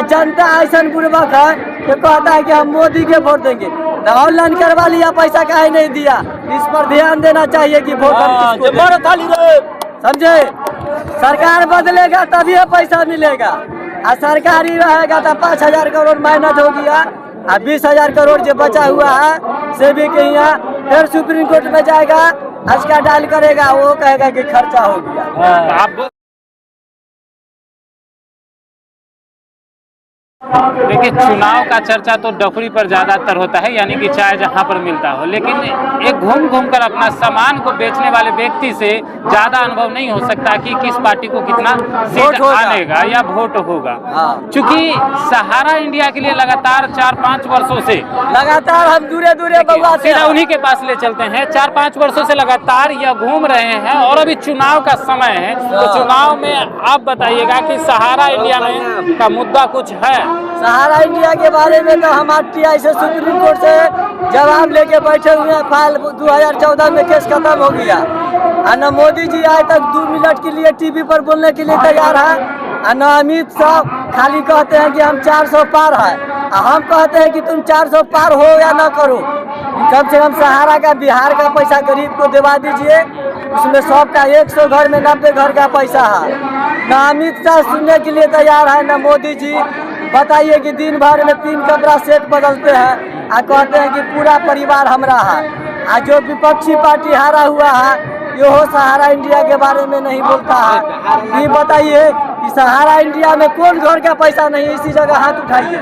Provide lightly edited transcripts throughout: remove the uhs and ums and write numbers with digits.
जनता ऐसा बुर्बक है कि कहता है कि हम मोदी के वोट देंगे। ऑनलाइन करवा लिया, पैसा काहे नहीं दिया? इस पर ध्यान देना चाहिए कि वोट हम किसको दें। समझे? सरकार बदलेगा तभी पैसा मिलेगा। और सरकारी रहेगा तो 5,000 करोड़ मेहनत हो गया, और 20,000 करोड़ जो बचा हुआ है से भी कहीं फिर सुप्रीम कोर्ट में जाएगा, उसका डायल करेगा, वो कहेगा कि खर्चा हो गया। देखिए, चुनाव का चर्चा तो डफरी पर ज़्यादातर होता है, यानी कि चाहे जहां पर मिलता हो, लेकिन एक घूम घूम कर अपना सामान को बेचने वाले व्यक्ति से ज़्यादा अनुभव नहीं हो सकता कि किस पार्टी को कितना सीट आनेगा या वोट होगा। चूंकि सहारा इंडिया के लिए लगातार 4-5 वर्षों से लगातार हम दूरे सीधा उन्हीं के पास ले चलते हैं। 4-5 वर्षों से लगातार यह घूम रहे हैं, और अभी चुनाव का समय है, तो चुनाव में आप बताइएगा कि सहारा इंडिया में का मुद्दा कुछ है? सहारा इंडिया के बारे में तो हम RTI से सुप्रीम कोर्ट से जवाब लेके बैठे हुए हैं। फाइल 2014 में केस खत्म हो गया, और न मोदी जी आज तक 2 मिनट के लिए टीवी पर बोलने के लिए तैयार है, और न अमित शाह खाली कहते हैं कि हम 400 पार है। हम कहते हैं कि तुम 400 पार हो या न करो, कम से कम सहारा का बिहार का पैसा गरीब को दिवा दीजिए। उसमें सबका 100 घर में 90 घर का पैसा है। न अमित शाह सुनने के लिए तैयार है, न मोदी जी। बताइए कि दिन भर में 3 कपड़ा सेट बदलते हैं, और कहते हैं कि पूरा परिवार हमारा है। और जो विपक्षी पार्टी हारा हुआ है, यो सहारा इंडिया के बारे में नहीं बोलता है। ये बताइए कि सहारा इंडिया में कौन घर का पैसा नहीं है? इसी जगह हाथ उठाइए,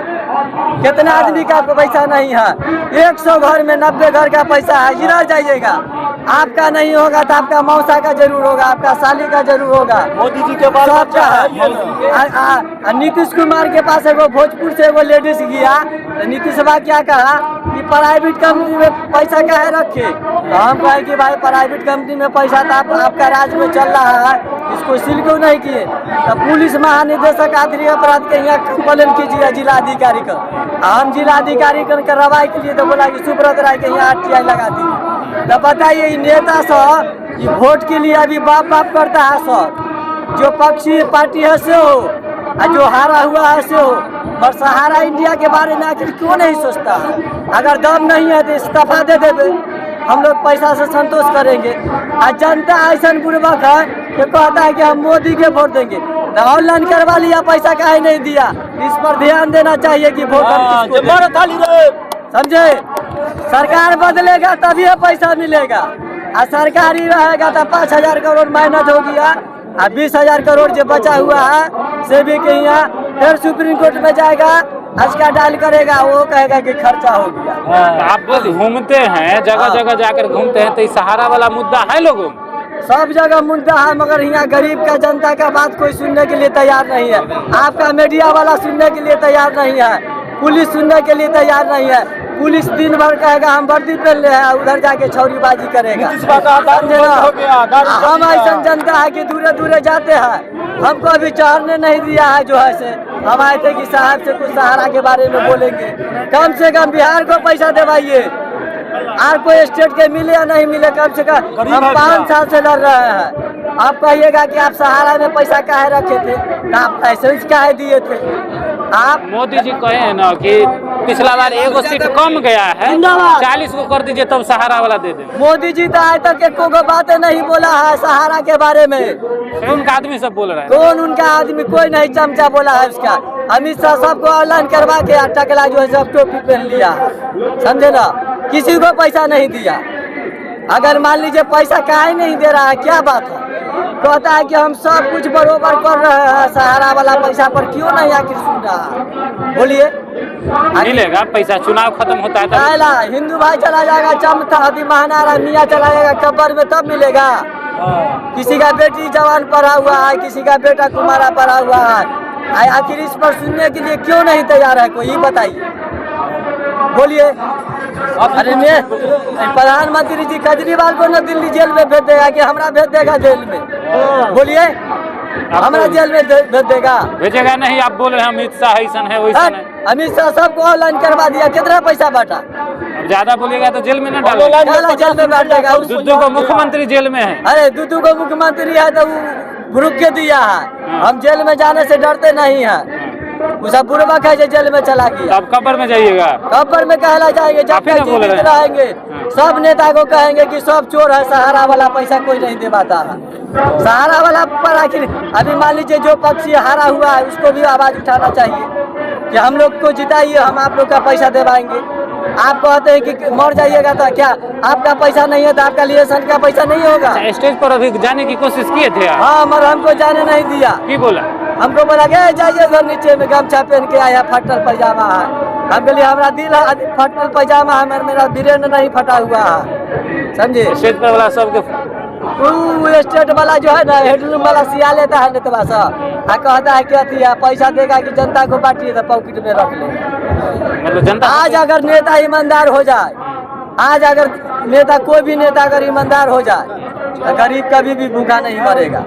कितना आदमी का पैसा नहीं है? 100 घर में 90 घर का पैसा है। गिरा जाइएगा, आपका नहीं होगा तो आपका मौसा का जरूर होगा, आपका साली का जरूर होगा। मोदी जी के पास सबका है। नीतीश कुमार के पास एगो भोजपुर से एगो लेडीज गया, तो नीतीश बा क्या कहा कि प्राइवेट कंपनी में पैसा काहे रखे? तो हम कहे कि भाई प्राइवेट कंपनी में पैसा तो आपका राज्य में चल रहा है, इसको सील क्यों नहीं किए? तो पुलिस महानिदेशक आंतरिक अपराध के यहाँ कंप्लेन कीजिए जिलाधिकारी का। हम जिलाधिकारी कर कार्रवाई के लिए तो बोला कि सुब्रत राय के यहाँ RTI लगा दी। तो बताइए, नेता सब ये वोट के लिए अभी बाप करता है सब। जो पक्षी पार्टी है से हो, और जो हारा हुआ है से हो, पर सहारा इंडिया के बारे में आखिर क्यों नहीं सोचता है? अगर दम नहीं है तो इस्तीफा दे देवे, हम लोग पैसा से संतोष करेंगे। और जनता ऐसा बुर्बक है कि कहता है कि हम मोदी के वोट देंगे। ऑनलाइन करवा लिया, पैसा काहे नहीं दिया? इस पर ध्यान देना चाहिए कि वोट हम किसको दें। समझे? सरकार बदलेगा तभी पैसा मिलेगा, और सरकारी रहेगा तो 5,000 करोड़ मेहनत हो गया, और 20,000 करोड़ जो बचा हुआ है से भी कहीं फिर सुप्रीम कोर्ट में जाएगा, उसका डायल करेगा, वो कहेगा कि खर्चा हो गया। आप घूमते हैं, जगह जगह जाकर घूमते हैं, तो सहारा वाला मुद्दा है लोगों में? सब जगह मुद्दा है, मगर यहाँ गरीब का जनता का बात कोई सुनने के लिए तैयार नहीं है। आपका मीडिया वाला सुनने के लिए तैयार नहीं है, पुलिस सुनने के लिए तैयार नहीं है। पुलिस दिन भर कहेगा हम वर्दी पहन ले हैं, उधर जाके छौरीबाजी करेगा। हम ऐसा जनता है कि दूरे दूरे जाते हैं, हमको अभी चढ़ने नहीं दिया है। जो है से हम आए थे कि साहब से कुछ सहारा के बारे में बोलेंगे। कम से कम बिहार को पैसा दिवाइए, और कोई स्टेट के मिले या नहीं मिले, कम से कम हम 5 साल से लड़ रहे हैं। आप कहिएगा कि आप सहारा में पैसा काहे रखे थे, आप लाइसेंस काहे दिए थे? आप मोदी जी कहे हैं ना कि पिछला बार 1 सीट कम गया है, 40 को कर दीजिए तब सहारा वाला दे दे। मोदी जी तो आज तक एको बातें नहीं बोला है सहारा के बारे में। उनका आदमी सब बोल रहा है। कौन उनका आदमी? कोई नहीं चमचा बोला है उसका। अमित शाह सबको ऑनलाइन करवा के टकला जो है सब टोपी पहन लिया, समझे ना? किसी को पैसा नहीं दिया। अगर मान लीजिए पैसा काहे नहीं दे रहा है, क्या बात है? कहता है कि हम सब कुछ बरोबर कर रहे हैं, सहारा वाला पैसा पर क्यों नहीं आखिर सुन रहा? बोलिए, मिलेगा पैसा? चुनाव खत्म होता है तब हिंदू भाई चला जाएगा, चमथा महानारा मियाँ चला जाएगा कब्र में, तब मिलेगा। किसी का बेटी जवान पढ़ा हुआ है, किसी का बेटा कुमारा पढ़ा हुआ है, आखिर इस पर सुनने के लिए क्यों नहीं तैयार है कोई? बताइए, बोलिए। अरे मैं प्रधानमंत्री जी केजरीवाल को न दिल्ली जेल में भेज देगा कि हमरा भेज देगा जेल में? बोलिए, हमरा जेल में भेज देगा? भेजेगा नहीं। आप बोल रहे हैं अमित शाह ऐसा है वैसा है। अमित शाह सबको ऑनलाइन करवा दिया, कितना पैसा बांटा? ज्यादा बोलिएगा तो जेल में न डालेगा, जेल में बैठेगा। दुद्दू को मुख्यमंत्री जेल में है। अरे दुद्दू को मुख्यमंत्री है तो रुक के दिया है। हम जेल में जाने से डरते नहीं है। वो सब बुरबक है जो जेल में चला तो गया। अब कब्र में जाइएगा। कब्र में कहला जाएंगे जब आप ही तक ना बोल जीवित रहे हैं। रहेंगे। सब नेता को कहेंगे कि सब चोर है, सहारा वाला पैसा कोई नहीं दे पाता है। सहारा वाला पर आखिर अभी मान लीजिए जो पक्षी हारा हुआ है उसको भी आवाज उठाना चाहिए कि हम लोग को जिताइए, हम आप लोग का पैसा देवाएंगे। आप कहते हैं कि मर जाइएगा तो क्या आपका पैसा नहीं है तो आपका लिएसन का पैसा नहीं होगा। अच्छा, स्टेज पर अभी जाने की कोशिश किए थे आप? हाँ, मगर हमको जाने नहीं दिया। की बोला? हमको बोला गया जाइए घर नीचे में गमछा पहन के आया, फटल पैजामा है। हम बोलिए हमारा दिल है, फटल पैजामा है, मेरा वीरेंद्र नहीं फटा हुआ है, समझे। स्टेज पर वाला सबके वो स्टेट वाला जो है ना, हेडलूम वाला सिया लेता है नेतवा सब, कहता है कि अथी है पैसा देगा कि जनता को बांटिए तो पॉकेट में रख लेगा। मतलब जनता आज अगर नेता ईमानदार हो जाए, आज अगर नेता कोई भी नेता अगर ईमानदार हो जाए तो गरीब कभी भी भूखा नहीं मरेगा।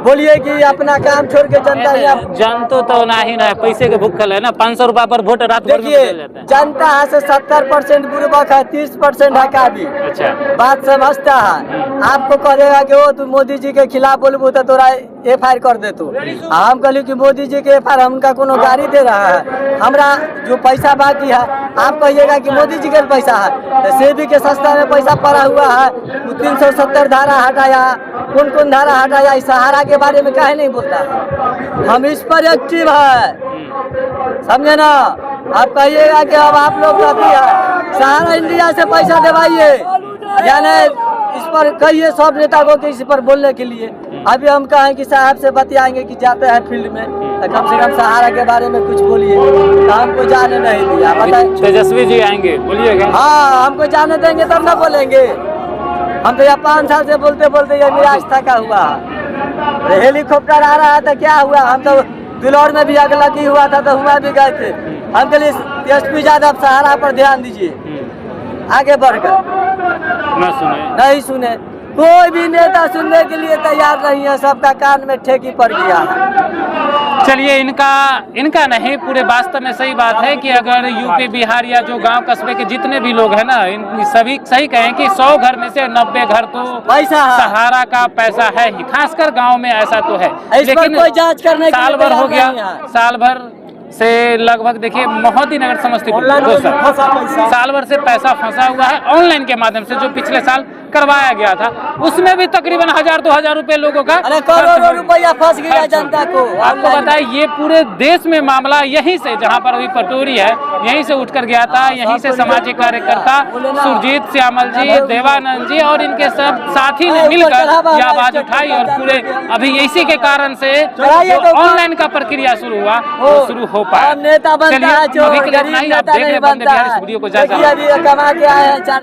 बोलिए कि अपना काम छोड़ के जनता यहाँ जनता तो ना ही ना है, पैसे के भूखल है ना। 500 रुपया पर वोट रात भर में देखिए, बदल जाता है। जनता है से 70% बुर्बक है, 30% है काबिल। अच्छा, बात समझता है। आपको कहेगा कि वो तू मोदी जी के खिलाफ बोलबू तो तोरा FIR कर दे तू। हम कहली कि मोदी जी के FIR हमका कोनो गाड़ी दे रहा है, हमरा जो पैसा बाकी है आप कहिएगा कि मोदी जी के पैसा है। तो सेबी के सस्ता में पैसा पड़ा हुआ है, वो 370 धारा हटाया, कौन कौन धारा हटाया, इस सहारा के बारे में काहे नहीं बोलता है। हम इस पर एक्टिव है, समझे ना। आप कहिएगा कि अब आप लोग अभी सहारा इंडिया से पैसा दिवाइए, यानी इस पर कहिए सब नेता को कि इस पर बोलने के लिए। अभी हम कहें कि साहब से बतियाएंगे कि जाते हैं फील्ड में तो कम से कम सहारा के बारे में कुछ बोलिए, तो हमको जाने नहीं दिया। बताए तेजस्वी जी आएंगे, बोलिएगा। हाँ, हमको जाने देंगे तब ना बोलेंगे। हम तो यहाँ 5 साल से बोलते बोलते ये निराश थका हुआ है। हेलीकॉप्टर आ रहा था क्या हुआ, हम तो बिलौर में भी आग लगी हुआ था तो हुआ भी गए थे। हम के लिए SP यादव सहारा पर ध्यान दीजिए, आगे बढ़कर न सुने। नहीं सुने, कोई भी नेता सुनने के लिए तैयार नहीं है, सबका कान में ठेकी पड़ गया है। चलिए, इनका नहीं, पूरे वास्तव में सही बात है कि अगर यूपी बिहार या जो गांव कस्बे के जितने भी लोग हैं ना, इन सभी सही कहें कि 100 घर में से 90 घर तो पैसा है। सहारा का पैसा है ही, खासकर गांव में ऐसा तो है। इस पर कोई जांच करने के साल लिए भर हो तैयार नहीं गया, है। साल भर से लगभग देखिए मोहती नगर समस्तीपुर साल भर से पैसा फंसा हुआ है ऑनलाइन के माध्यम से, जो पिछले साल करवाया गया था। उसमें भी तकरीबन 1000-2000 रुपए लोगों का करोड़ों रुपया फंस गया जनता को। आपको बताया, ये पूरे देश में मामला यहीं से, जहां पर अभी पटोरी है, यहीं से उठकर गया था। यहीं से सामाजिक कार्यकर्ता सुरजीत श्यामल जी, देवानंद जी और इनके सब साथी ने मिलकर यह आवाज उठाई और पूरे अभी इसी के कारण से ऑनलाइन का प्रक्रिया शुरू हुआ, वो शुरू हो पाया। नेता बनता है जो अभी के लिए इतना ही। आप देख रहे हैं वंदे बिहार, इस वीडियो को ज्यादा कमा के आए हैं।